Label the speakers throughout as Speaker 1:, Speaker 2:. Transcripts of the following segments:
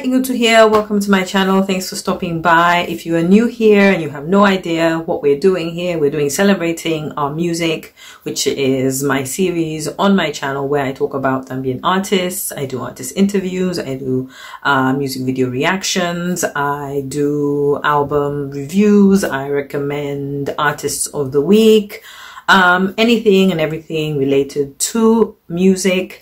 Speaker 1: Inutu here. Welcome to my channel. Thanks for stopping by. If you are new here and you have no idea what we're doing here, we're doing Celebrating Our Music, which is my series on my channel where I talk about Zambian artists. I do artist interviews, I do music video reactions, I do album reviews, I recommend artists of the week, anything and everything related to music.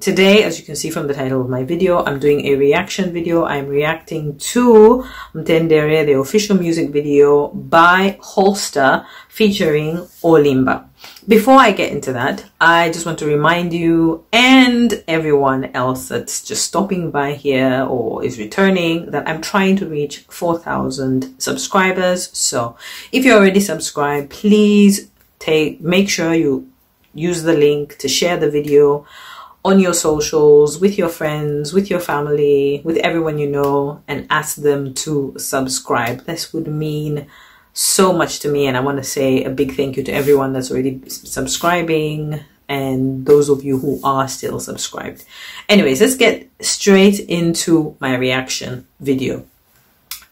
Speaker 1: Today, as you can see from the title of my video, I'm doing a reaction video. I'm reacting to Mtendere, the official music video by Holstar featuring Olimba. Before I get into that, I just want to remind you and everyone else that's just stopping by here or is returning that I'm trying to reach 4,000 subscribers. So if you're already subscribed, please make sure you use the link to share the video on your socials, with your friends, with your family, with everyone you know, and ask them to subscribe. This would mean so much to me, and I want to say a big thank you to everyone that's already subscribing and those of you who are still subscribed. Anyways, let's get straight into my reaction video.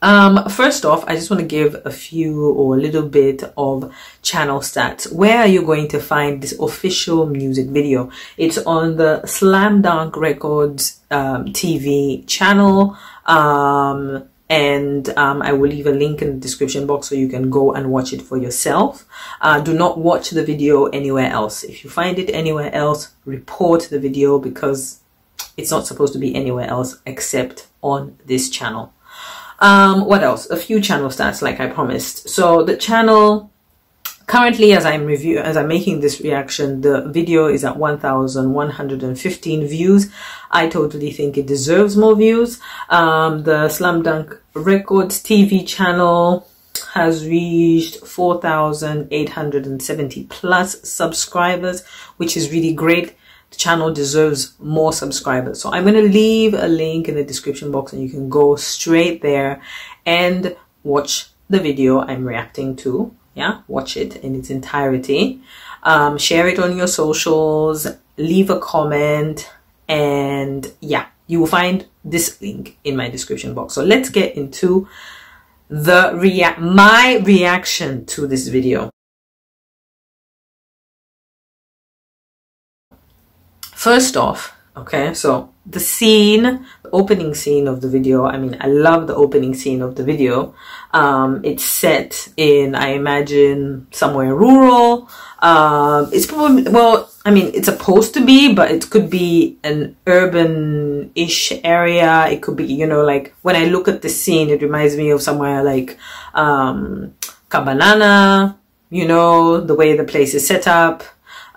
Speaker 1: First off, I just want to give a few or a little bit of channel stats. Where are you going to find this official music video? It's on the Slam Dunk Records TV channel, and I will leave a link in the description box so you can go and watch it for yourself. Do not watch the video anywhere else. If you find it anywhere else, report the video because it's not supposed to be anywhere else except on this channel. What else? A few channel stats like I promised. So the channel currently, as I'm making this reaction, the video is at 1,115 views. I totally think it deserves more views. The Slam Dunk Records TV channel has reached 4,870 plus subscribers, which is really great. The channel deserves more subscribers. So I'm going to leave a link in the description box and you can go straight there and watch the video I'm reacting to. Yeah, watch it in its entirety. Share it on your socials, leave a comment, and yeah, you will find this link in my description box. So let's get into the my reaction to this video. First off, okay, so the scene, the opening scene of the video, I mean, I love the opening scene of the video. It's set in, I imagine, somewhere rural. It's probably, well, I mean, it's supposed to be, but it could be an urban-ish area. It could be, you know, like, when I look at the scene, it reminds me of somewhere like Cabanana, you know, the way the place is set up.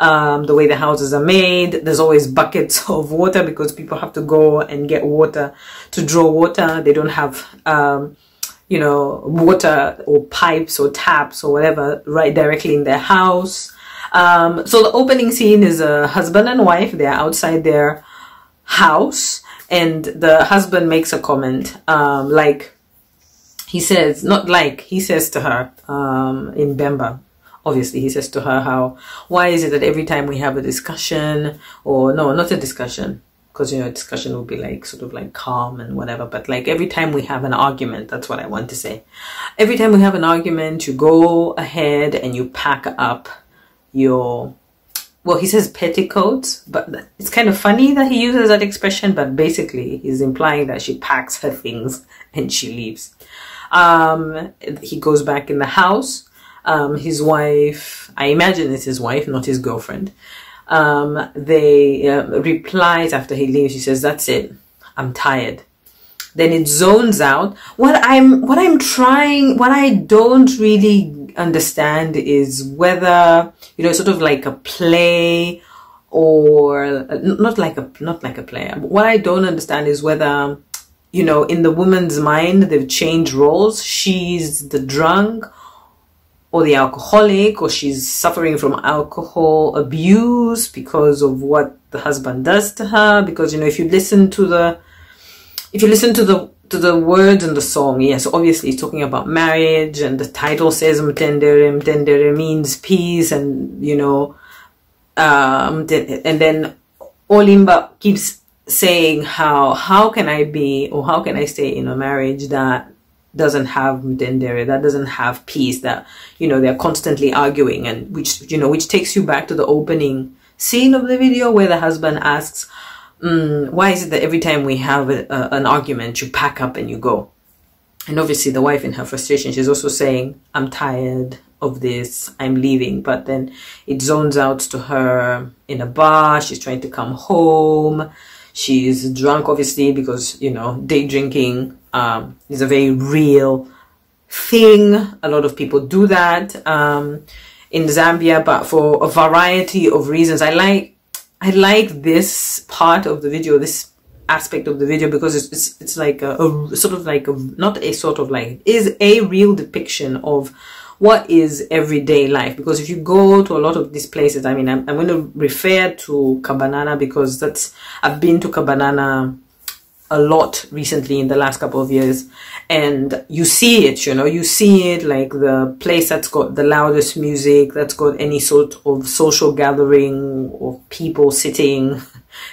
Speaker 1: The way the houses are made, there's always buckets of water because people have to go and get water to draw water. They don't have, you know, water or pipes or taps or whatever right directly in their house. So the opening scene is a husband and wife. They're outside their house and the husband makes a comment, like he says, not like, he says to her in Bemba. Obviously, he says to her how, why is it that every time we have a discussion, or no, not a discussion, because, you know, a discussion would be like sort of like calm and whatever, but like every time we have an argument, that's what I want to say. Every time we have an argument, you go ahead and you pack up your, well, he says petticoats, but it's kind of funny that he uses that expression, but basically he's implying that she packs her things and she leaves. He goes back in the house. His wife, I imagine it's his wife, not his girlfriend. They replies after he leaves. She says, "That's it. I'm tired." Then it zones out. What I don't really understand is whether, you know, sort of like a play or not like a play. What I don't understand is whether, you know, in the woman's mind they've changed roles. She's the drunk or the alcoholic, or she's suffering from alcohol abuse because of what the husband does to her. Because, you know, if you listen to the words in the song, yes, obviously it's talking about marriage, and the title says Mtendere. Mtendere means peace, and, you know, and then Olimba keeps saying how can I be, or how can I stay in a marriage that doesn't have Mtendere, that doesn't have peace, that, you know, they're constantly arguing, and which, you know, which takes you back to the opening scene of the video where the husband asks, why is it that every time we have an argument, you pack up and you go? And obviously the wife, in her frustration, she's also saying, I'm tired of this, I'm leaving. But then it zones out to her in a bar. She's trying to come home. She's drunk, obviously, because, you know, day drinking is a very real thing. A lot of people do that in Zambia, but for a variety of reasons. I like this part of the video, this aspect of the video, because it's like a sort of like not a sort of like, is a real depiction of what is everyday life. Because if you go to a lot of these places, I mean, I'm going to refer to Kabanana because I've been to Kabanana a lot recently in the last couple of years, and you see it, you know, you see it like the place that's got the loudest music, that's got any sort of social gathering of people sitting,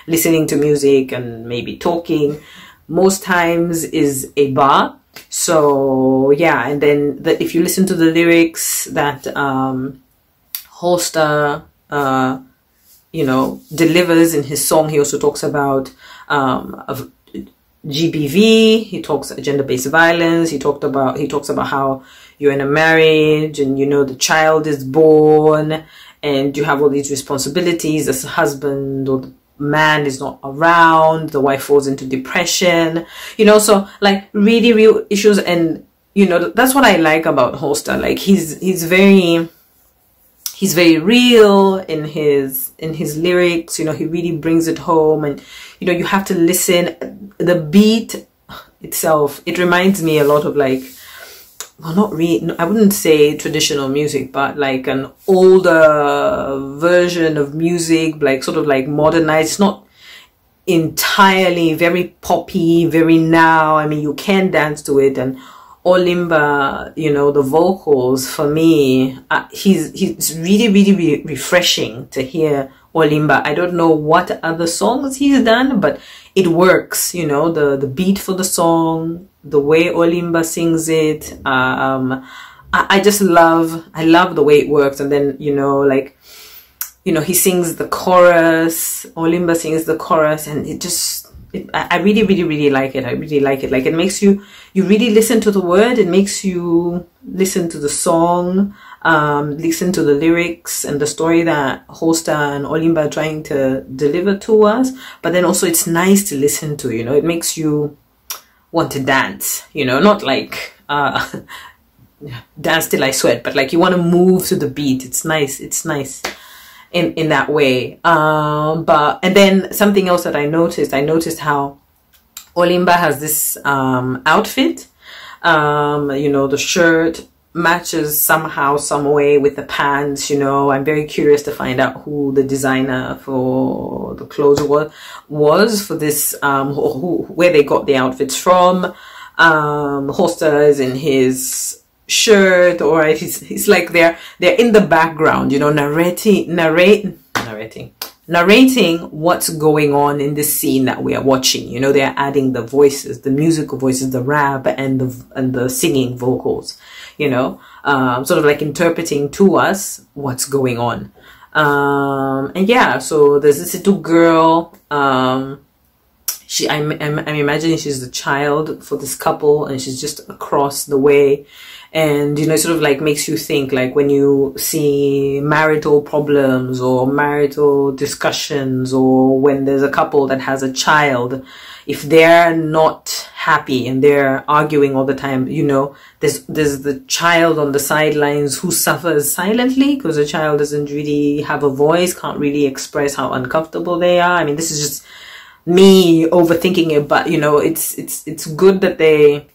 Speaker 1: listening to music and maybe talking, most times is a bar. So yeah, and then if you listen to the lyrics that Holstar you know, delivers in his song, he also talks about GBV, he talks gender-based violence, he talks about how you're in a marriage and, you know, the child is born and you have all these responsibilities as a husband, or the man is not around, the wife falls into depression, you know, so like really real issues. And, you know, that's what I like about Holstar. Like he's very real in his lyrics, you know, he really brings it home. And, you know, you have to listen. The beat itself, it reminds me a lot of like, well, not really, I wouldn't say traditional music, but like an older version of music, like sort of like modernized. It's not entirely very poppy, very now. I mean, you can dance to it. And Olimba, you know, the vocals, for me, he's really refreshing to hear Olimba. I don't know what other songs he's done, but it works, you know, the beat for the song, the way Olimba sings it. I just love the way it works. And then, you know, like, you know, he sings the chorus, Olimba sings the chorus, and it just, I really like it. I really like it. Like, it makes you really listen to the word. It makes you listen to the song, listen to the lyrics and the story that Holstar and Olimba are trying to deliver to us. But then also it's nice to listen to, you know, it makes you want to dance, you know, not like dance till I sweat, but like you want to move to the beat. It's nice in that way. And then something else that I noticed how Olimba has this outfit, you know, the shirt matches somehow, some way with the pants, you know. I'm very curious to find out who the designer for the clothes was for this, where they got the outfits from. Holstar is in his shirt, or he's like they're in the background, you know, narrating what's going on in this scene that we are watching. You know, they're adding the voices, the musical voices, the rap and the singing vocals, you know, sort of like interpreting to us what's going on. And yeah, so there's this little girl, I'm imagining she's the child for this couple, and she's just across the way. And, you know, it sort of like makes you think, like when you see marital problems or marital discussions, or when there's a couple that has a child, if they're not happy and they're arguing all the time, you know, there's the child on the sidelines who suffers silently because the child doesn't really have a voice, can't really express how uncomfortable they are. I mean, this is just me overthinking it, but, you know, it's good that they,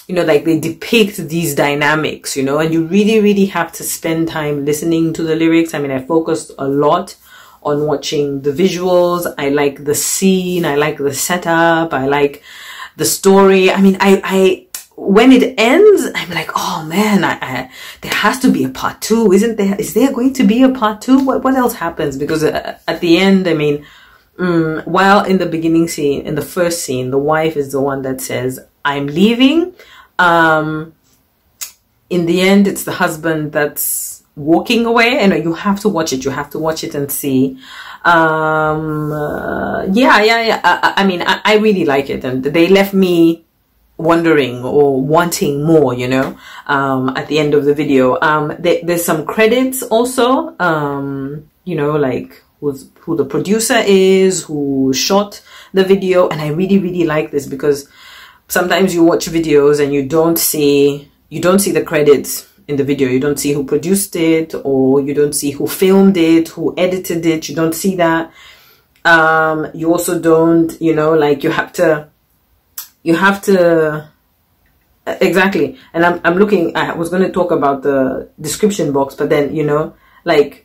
Speaker 1: you know, like they depict these dynamics, you know, and you really have to spend time listening to the lyrics. I mean, I focused a lot on watching the visuals. I like the scene. I like the setup. I like the story. I mean, I when it ends, I'm like, oh man, there has to be a part 2. Isn't there? Is there going to be a part 2? What else happens? Because at the end, I mean, while in the beginning scene, in the first scene, the wife is the one that says, I'm leaving. In the end, it's the husband that's walking away. And you have to watch it. You have to watch it and see. I mean, I really like it. And they left me wondering or wanting more, you know, at the end of the video. There's some credits also, you know, like who the producer is, who shot the video. And I really, really like this because sometimes you watch videos and you don't see the credits in the video. You don't see who produced it, or you don't see who filmed it, who edited it. You don't see that. You also don't, you know, like you have to exactly. And I'm looking, I was going to talk about the description box, but then, you know, like,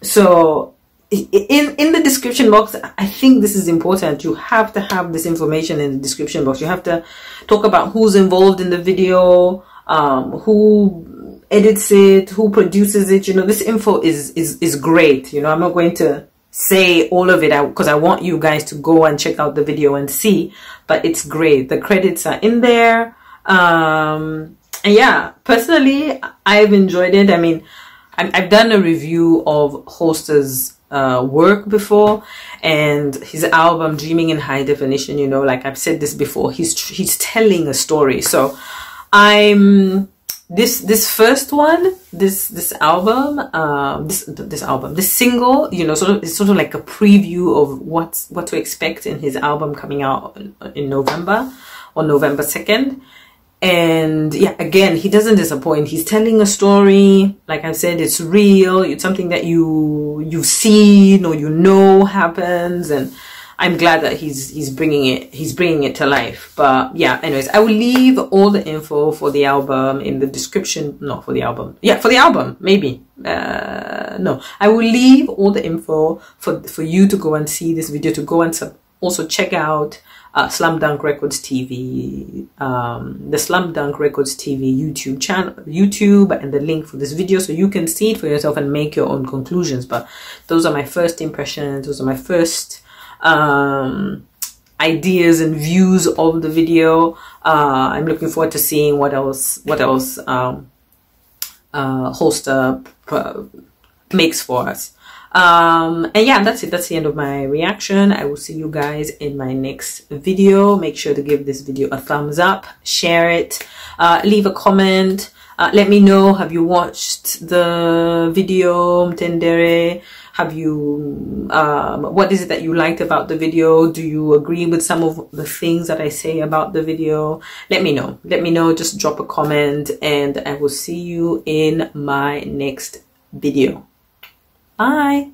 Speaker 1: so in the description box, I think this is important. You have to have this information in the description box. You have to talk about who's involved in the video, who edits it, who produces it. You know, this info is great. You know, I'm not going to say all of it because I want you guys to go and check out the video and see, but it's great. The credits are in there. And yeah, personally, I've enjoyed it. I mean, I've done a review of Holstar's work before, and his album Dreaming in High Definition, you know, like I've said this before, he's telling a story. So I'm this first one, this album, this single, you know, it's sort of like a preview of what to expect in his album coming out in November, on November 2nd. And yeah, again, he doesn't disappoint. He's telling a story. Like I said, it's real. It's something that you've seen or you know happens. And I'm glad that he's bringing it to life. But yeah, anyways, I will leave all the info for the album in the description. Not for the album. Yeah, for the album, maybe. No, I will leave all the info for you to go and see this video, to go and also check out Slam Dunk Records TV, the Slam Dunk Records TV YouTube channel, and the link for this video, so you can see it for yourself and make your own conclusions. But those are my first impressions. Those are my first ideas and views of the video. I'm looking forward to seeing what else Holstar makes for us. And yeah, that's it. That's the end of my reaction. I will see you guys in my next video. Make sure to give this video a thumbs up, share it, leave a comment, let me know, have you watched the video Mtendere? Have you what is it that you liked about the video? Do you agree with some of the things that I say about the video? Let me know. Just drop a comment, and I will see you in my next video. Bye.